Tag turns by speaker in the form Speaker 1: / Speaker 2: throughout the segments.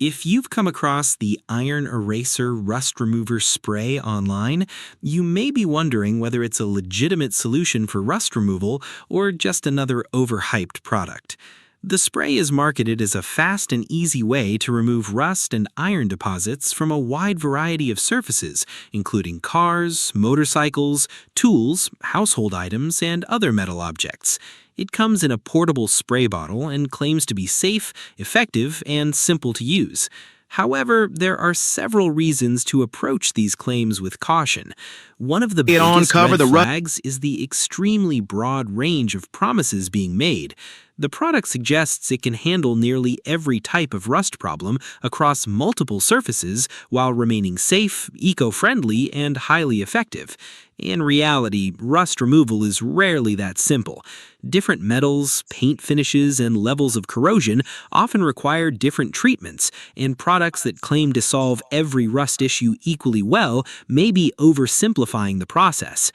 Speaker 1: If you've come across the Iron Eraser Rust Remover Spray online, you may be wondering whether it's a legitimate solution for rust removal or just another overhyped product. The spray is marketed as a fast and easy way to remove rust and iron deposits from a wide variety of surfaces, including cars, motorcycles, tools, household items, and other metal objects. It comes in a portable spray bottle and claims to be safe, effective, and simple to use. However, there are several reasons to approach these claims with caution. One of the
Speaker 2: It on
Speaker 1: biggest
Speaker 2: cover
Speaker 1: red
Speaker 2: the
Speaker 1: flags is the extremely broad range of promises being made. The product suggests it can handle nearly every type of rust problem across multiple surfaces while remaining safe, eco-friendly, and highly effective. In reality, rust removal is rarely that simple. Different metals, paint finishes, and levels of corrosion often require different treatments, and products that claim to solve every rust issue equally well may be oversimplifying the process.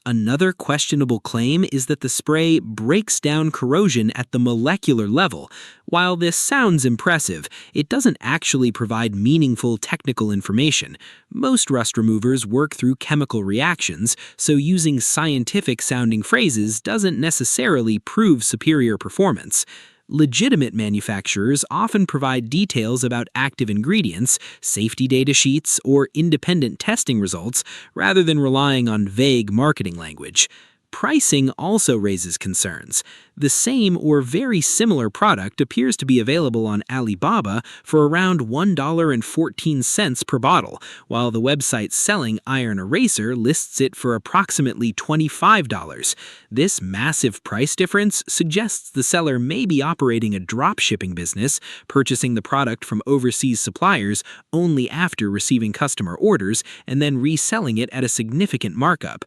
Speaker 1: Another questionable claim is that the spray breaks down corrosion at the molecular level. While this sounds impressive, it doesn't actually provide meaningful technical information. Most rust removers work through chemical reactions, so using scientific-sounding phrases doesn't necessarily prove superior performance. Legitimate manufacturers often provide details about active ingredients, safety data sheets, or independent testing results rather than relying on vague marketing language. Pricing also raises concerns. The same or very similar product appears to be available on Alibaba for around $1.14 per bottle, while the website selling Iron Eraser lists it for approximately $25. This massive price difference suggests the seller may be operating a drop shipping business, purchasing the product from overseas suppliers only after receiving customer orders and then reselling it at a significant markup.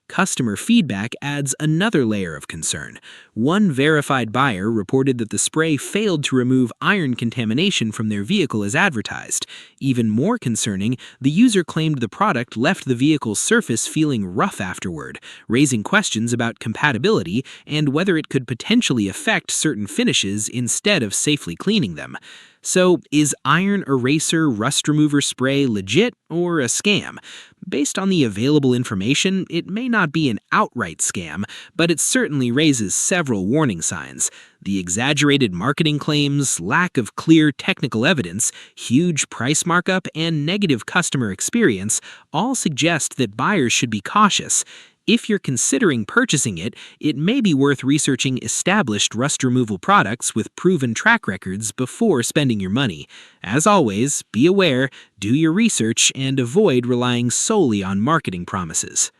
Speaker 1: Customer feedback adds another layer of concern. One verified buyer reported that the spray failed to remove iron contamination from their vehicle as advertised. Even more concerning, the user claimed the product left the vehicle's surface feeling rough afterward, raising questions about compatibility and whether it could potentially affect certain finishes instead of safely cleaning them. So, is Iron Eraser Rust Remover Spray legit or a scam? Based on the available information, it may not be an outright scam, but it certainly raises several warning signs. The exaggerated marketing claims, lack of clear technical evidence, huge price markup, and negative customer experience all suggest that buyers should be cautious. If you're considering purchasing it, it may be worth researching established rust removal products with proven track records before spending your money. As always, be aware, do your research, and avoid relying solely on marketing promises.